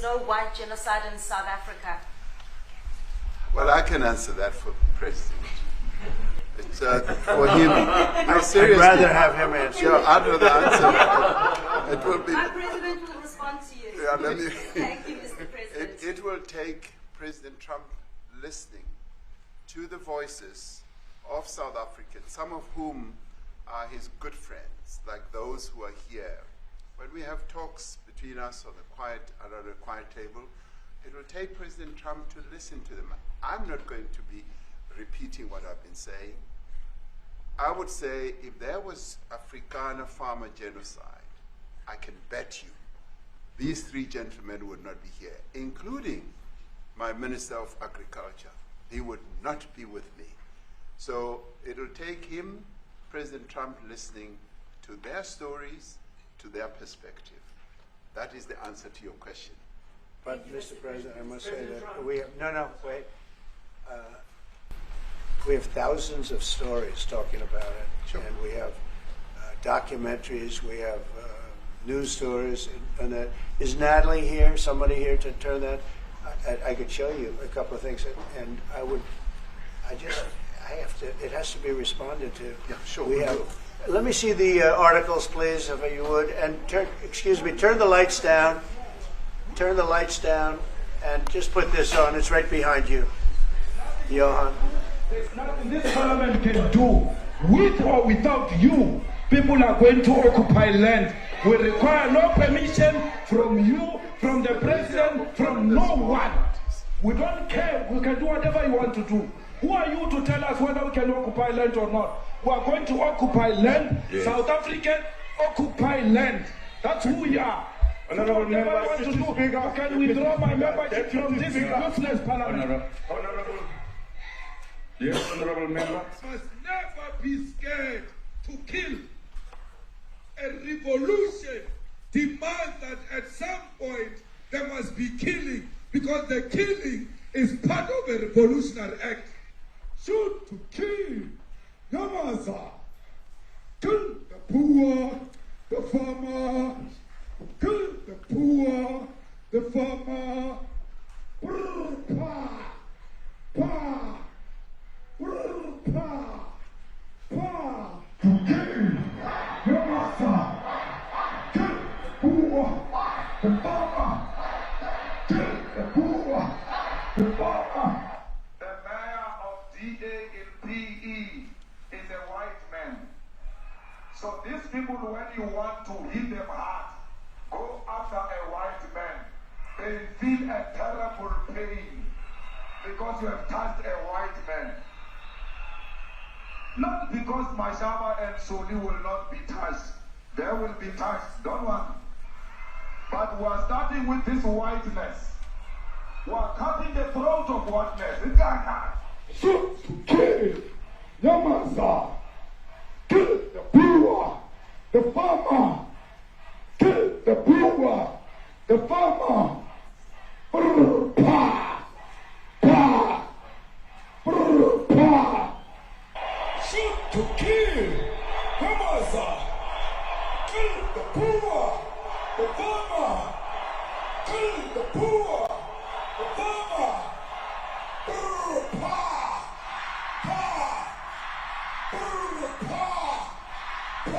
there's no white genocide in South Africa? Well, I can answer that for the President. It's for him. I'd rather have him answer. Yeah, I'd rather answer. It will be. Our President will respond to you. Yeah, Thank you, Mr. President. It will take President Trump listening to the voices of South Africans, some of whom are his good friends, like those who are here. When we have talks between us on around the quiet table, it will take President Trump to listen to them. I'm not going to be repeating what I've been saying. I would say if there was Afrikaner farmer genocide, I can bet you these three gentlemen would not be here, including my Minister of Agriculture. He would not be with me. So it'll take him, President Trump, listening to their stories, to their perspective. That is the answer to your question. But, Mr. President, I must say that we have, wait. We have thousands of stories talking about it. Sure. And we have documentaries, we have news stories. And that. Is Natalie here, somebody here to turn that? I could show you a couple of things. And it has to be responded to. Yeah, sure. Let me see the articles, please, if you would. And turn the lights down. Turn the lights down and just put this on. It's right behind you. Johan. There's nothing this parliament can do. With or without you, people are going to occupy land. We require no permission from you, from the president, from no one. We don't care. We can do whatever you want to do. Who are you to tell us whether we can occupy land or not? We are going to occupy land. Yes. South African occupy land. That's who we are. Honorable member, can withdraw my membership from this useless parliament. Honorable. Yes, honorable member. Must never be scared to kill. A revolution demands that at some point there must be killing, because the killing is part of a revolutionary act. Shoot to kill. Yamaza. Kill the poor, the farmer. Kill the poor, the farmer. Pa, pa, pa, pa. To kill. Yamaza. Kill the poor, the farmer. Kill the poor, the farmer. The mayor of DA in PE is a white man. So these people, when you want to hit them hard, go after a white man. They feel a terrible pain because you have touched a white man. Not because Mashaba and Soli will not be touched. They will be touched, don't worry. But we are starting with this whiteness. We are cutting the throat of whiteness. It's like that. Shoot to kill. Yamaza. Kill the poor, the farmer. Kill the poor, the farmer. Pa, pa, pa. Shoot to kill. Yamaza. Kill the poor, the farmer. Kill the poor, the farmer. Pa, pa, pa, pa.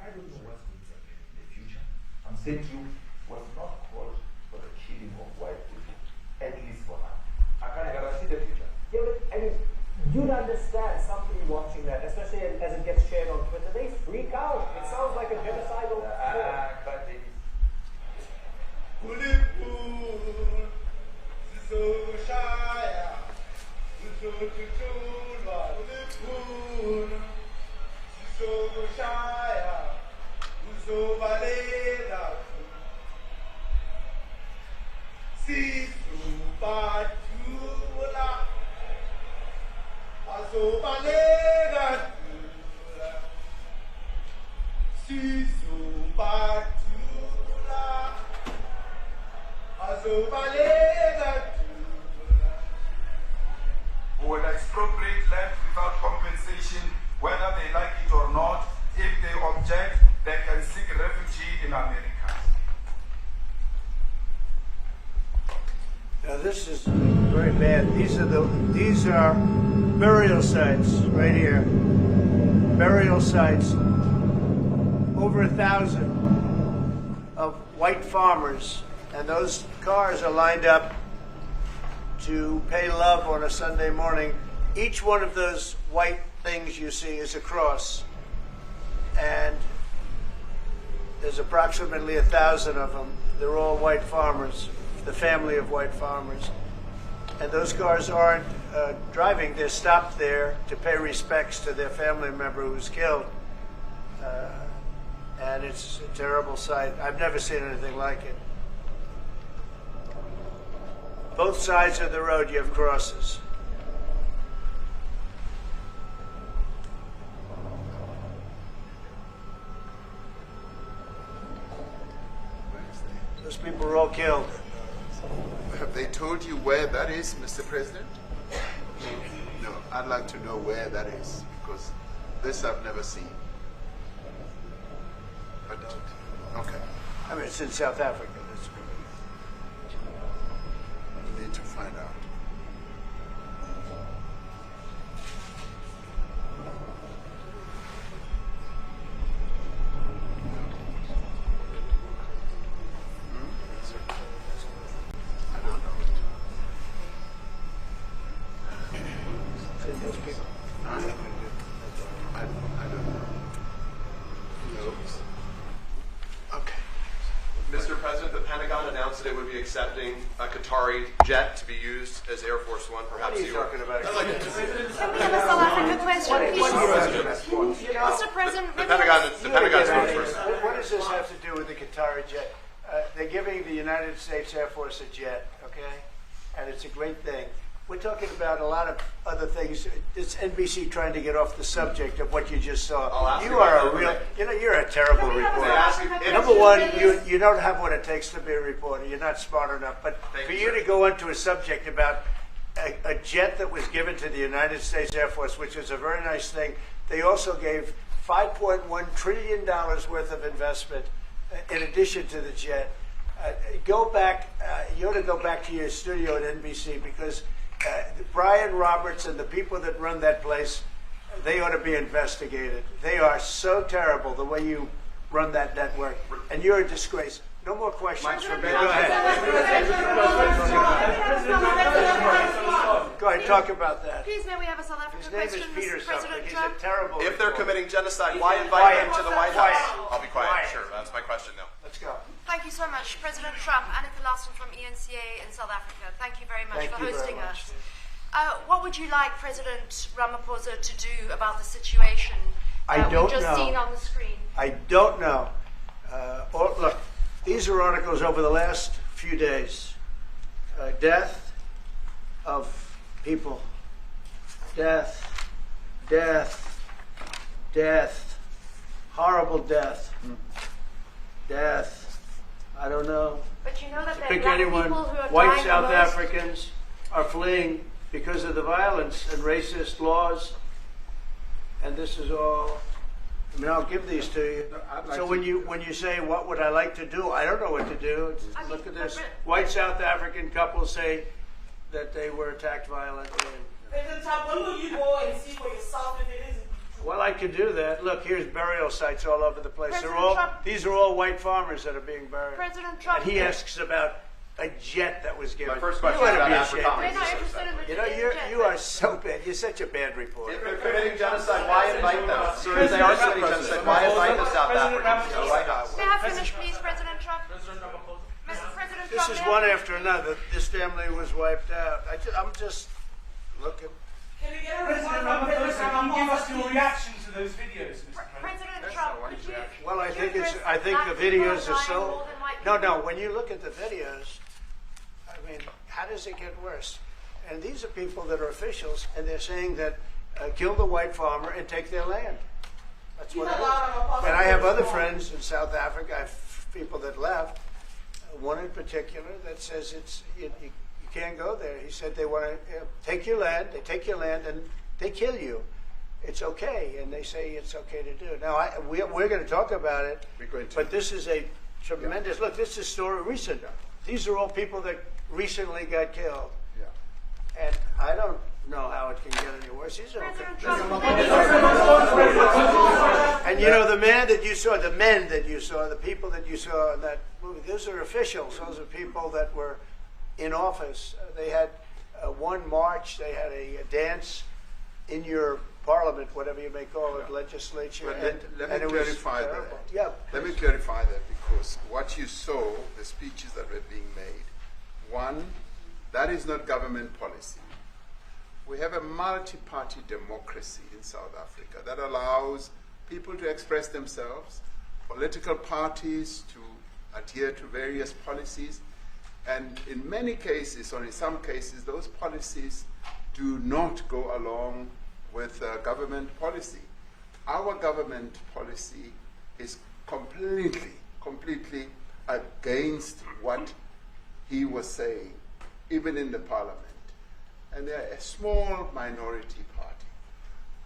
I don't know what's going to happen in the future. I'm saying you was not called for the killing of white people, at least for now. I can't guarantee the future. Yeah, but I mean, you'd understand somebody watching that, especially as it gets shared on Twitter, they freak out. It sounds like a genocidal But it is. Who will expropriate land without compensation, whether they like it or not. If they object, they can seek refuge in America. This is very bad. These are burial sites right here. Burial sites. Over 1,000 of white farmers, and those cars are lined up to pay love on a Sunday morning. Each one of those white things you see is a cross, and there's approximately 1,000 of them. They're all white farmers, the family of white farmers. And those cars aren't driving, they're stopped there to pay respects to their family member who was killed. And it's a terrible sight. I've never seen anything like it. Both sides of the road you have crosses. Those people were all killed. Have they told you where that is, Mr. President? No, I'd like to know where that is, because this I've never seen. But, okay. I mean, it's in South Africa. We need to find out. I don't know. Those people. I don't know. No. Okay. Mr. President, the Pentagon announced that it would be accepting a Qatari jet to be used as Air Force One. Perhaps What are you talking about? Can we have a South African question, please? Mr. President, The Pentagon's vote first. What does this have to do with the Qatari jet? They're giving the United States Air Force a jet, okay? And it's a great thing. We're talking about a lot of other things. It's NBC trying to get off the subject of what you just saw. You are a real, you're a terrible reporter. Number one, you don't have what it takes to be a reporter. You're not smart enough. But for you to go into a subject about a jet that was given to the United States Air Force, which is a very nice thing, they also gave $5.1 trillion worth of investment in addition to the jet. Go back, you ought to go back to your studio at NBC, because Brian Roberts and the people that run that place, they ought to be investigated. They are so terrible the way you run that network, and you're a disgrace. No more questions from me. Go ahead. Go ahead, talk about that. Please, may we have a South African His name question, is Peter Mr. something. President He's Trump? a terrible If they're reporter. committing genocide, why invite them to the White House? Quiet. I'll be quiet. Quiet. Sure, that's my question now. Let's go. Thank you so much, President Trump. Annika Larson from ENCA in South Africa. Thank you very much for hosting us. What would you like President Ramaphosa to do about the situation that we've just seen on the screen? I don't know. Look, these are articles over the last few days. Death of people. Death. Death. Death. Horrible death. Death. I don't know. But you know that there are Pick black anyone. people who are White dying South the most. Africans are fleeing because of the violence and racist laws. And this is all, I mean, I'll give these to you. So when you say, what would I like to do? I don't know what to do. Look at this. White South African couple say that they were attacked violently. President Trump, when will you go and see for yourself if it is? Well, I could do that. Look, here's burial sites all over the place. President These are all white farmers that are being buried. President Trump. And he asks about a jet that was given. My first question You is ought to about be Africa. ashamed. We're not interested in the You know, jet. you are so bad. You're such a bad reporter. If they're committing genocide, why invite them? Sir, if they are committing genocide, why invite the South Africans to the White House? May I finish, please, President Trump? President Trump, This is one after another. This family was wiped out. I'm just looking. Can we get a President response from President Ramaphosa, can you give us your Ramaphosa? reaction to those videos, Mr. President? President Trump, could you? Well, I think address I think the black people videos are dying so. more than white No. people? When you look at the videos, I mean, how does it get worse? And these are people that are officials, and they're saying that kill the white farmer and take their land. That's what it is. And I have other friends in South Africa. I have people that left. One in particular that says you can't go there. He said they want to take your land. They take your land and they kill you. It's okay, and they say it's okay to do. Now we're going to talk about it, but this is a tremendous look. This is story recent. These are all people that recently got killed. Yeah. And I don't know how it can get any worse. These are President Trump. and you know, the men that you saw, the people that you saw in that movie, those are officials. Those are people that were in office. They had one march. They had a dance in your parliament, whatever you may call it, legislature. Let me clarify that. Yeah. Let me clarify that, because what you saw, the speeches that were being made, one, that is not government policy. We have a multi-party democracy in South Africa that allows people to express themselves, political parties to adhere to various policies, and in many cases, or in some cases, those policies do not go along with government policy. Our government policy is completely against what he was saying, even in the parliament. And they're a small minority party,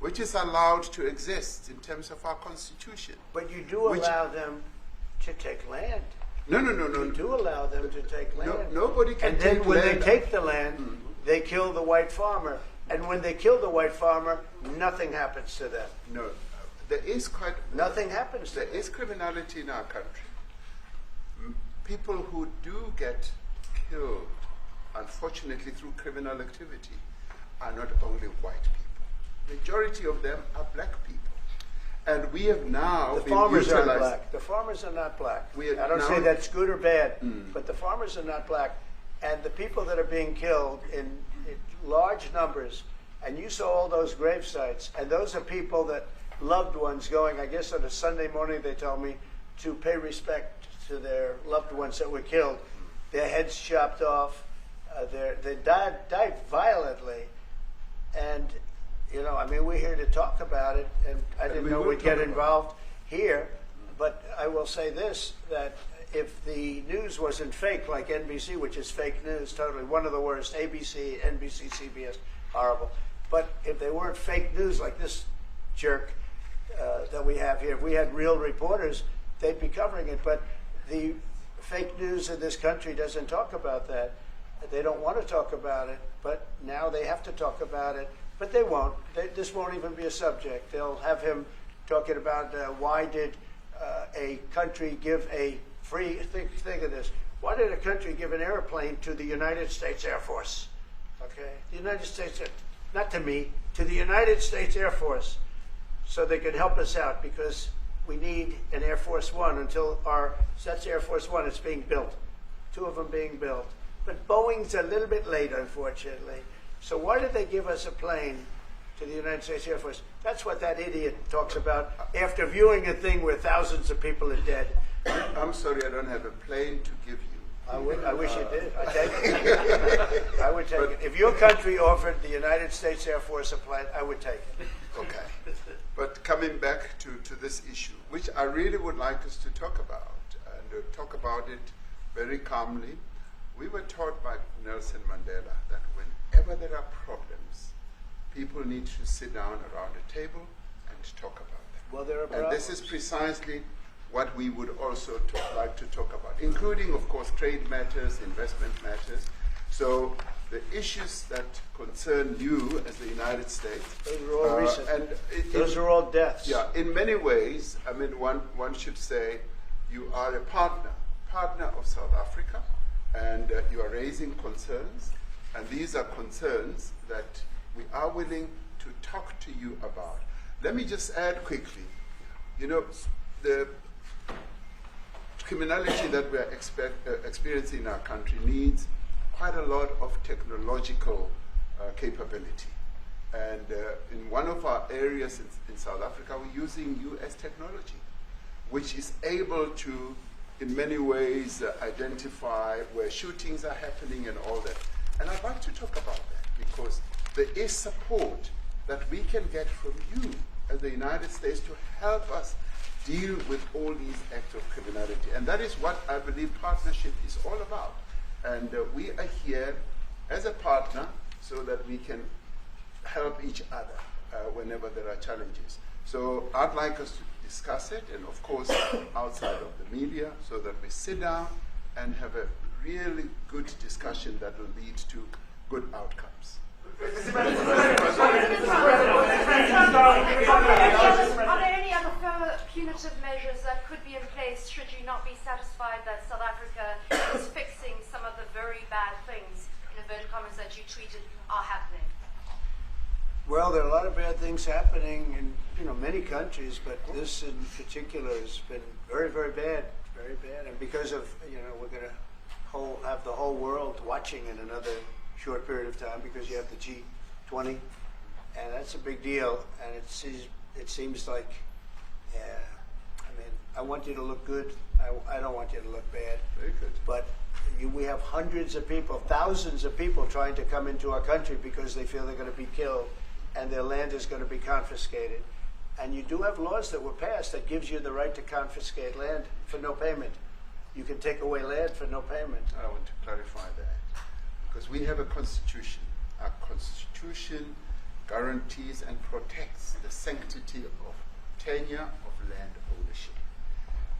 which is allowed to exist in terms of our constitution. But you do allow them to take land. No. You do allow them to take land. Nobody can take land. And then when they take the land, they kill the white farmer. And when they kill the white farmer, nothing happens to them. No, there is nothing happens to them. There is criminality in our country. People who do get killed, unfortunately, through criminal activity, are not only white people. Majority of them are black people. And we have now the farmers aren't black. The farmers are not black. I don't say that's good or bad, but the farmers are not black. And the people that are being killed in large numbers, and you saw all those grave sites, and those are people that loved ones going, I guess on a Sunday morning, they told me, to pay respect to their loved ones that were killed. Their heads chopped off. They died violently. And, you know, I mean, we're here to talk about it, and I didn't know we'd get involved here. But I will say this, that if the news wasn't fake, like NBC, which is fake news, totally, one of the worst, ABC, NBC, CBS, horrible. But if they weren't fake news like this jerk that we have here, if we had real reporters, they'd be covering it. But the fake news in this country doesn't talk about that. They don't want to talk about it, but now they have to talk about it. But they won't. This won't even be a subject. They'll have him talking about why did a country give a free, think of this, why did a country give an airplane to the United States Air Force? Okay, the United States, not to me, to the United States Air Force, so they could help us out, because we need an Air Force One until that's Air Force One, it's being built. 2 of them being built. But Boeing's a little bit late, unfortunately. So why did they give us a plane to the United States Air Force? That's what that idiot talks about after viewing a thing where thousands of people are dead. I'm sorry, I don't have a plane to give you. I wish you did. I'd take it. I would take it. If your country offered the United States Air Force a plane, I would take it. Okay. But coming back to this issue, which I really would like us to talk about, and talk about it very calmly. We were taught by Nelson Mandela that whenever there are problems, people need to sit down around a table and talk about them. Well, there are problems. And this is precisely what we would also like to talk about, including, of course, trade matters, investment matters. So the issues that concern you as the United States. Those are all recent. And those are all deaths. Yeah, in many ways, I mean, one should say you are a partner of South Africa, and you are raising concerns, and these are concerns that we are willing to talk to you about. Let me just add quickly, you know, the criminality that we are experiencing in our country needs quite a lot of technological capability. And in one of our areas in South Africa, we're using US technology, which is able to, in many ways, identify where shootings are happening and all that. And I'd like to talk about that, because there is support that we can get from you as the United States to help us deal with all these acts of criminality. And that is what I believe partnership is all about. And we are here as a partner so that we can help each other whenever there are challenges. So I'd like us to discuss it, and of course outside of the media, so that we sit down and have a really good discussion that will lead to good outcomes. Are there any other further punitive measures that could be in place should you not be satisfied that South Africa is fixing some of the very bad things, in inverted commas, that you tweeted are happening? Well, there are a lot of bad things happening in many countries, but this in particular has been very, very bad, and because of we're going to have the whole world watching in another short period of time because you have the G20, and that's a big deal. And it seems like, I want you to look good. I don't want you to look bad. Very good. But we have hundreds of people, thousands of people trying to come into our country because they feel they're going to be killed and their land is going to be confiscated. And you do have laws that were passed that gives you the right to confiscate land for no payment. You can take away land for no payment. I want to clarify that because we have a constitution. Our constitution guarantees and protects the sanctity of tenure of land ownership.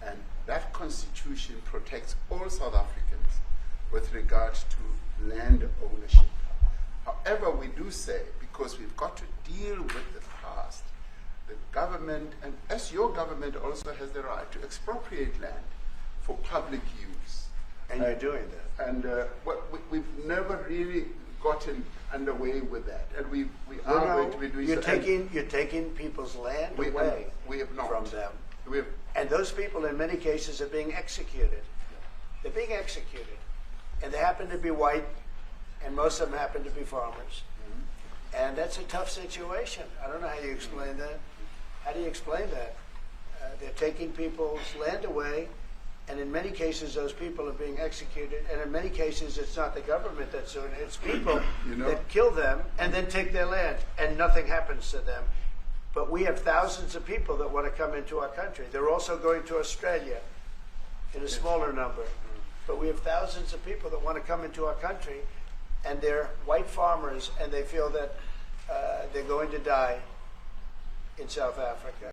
And that constitution protects all South Africans with regard to land ownership. However, we do say, because we've got to deal with the past, the government, and as your government also has the right to expropriate land for public use. And you're doing that. And we've never really gotten underway with that. And we are going to be doing you're so. You're taking people's land away from them. And those people in many cases are being executed. They're being executed. And they happen to be white, and most of them happen to be farmers. And that's a tough situation. I don't know how you explain that. How do you explain that? They're taking people's land away, and in many cases those people are being executed, and in many cases it's not the government that's doing it, it's people that kill them and then take their land, and nothing happens to them. But we have thousands of people that want to come into our country. They're also going to Australia in a smaller number. But we have thousands of people that want to come into our country, and they're white farmers, and they feel that they're going to die in South Africa.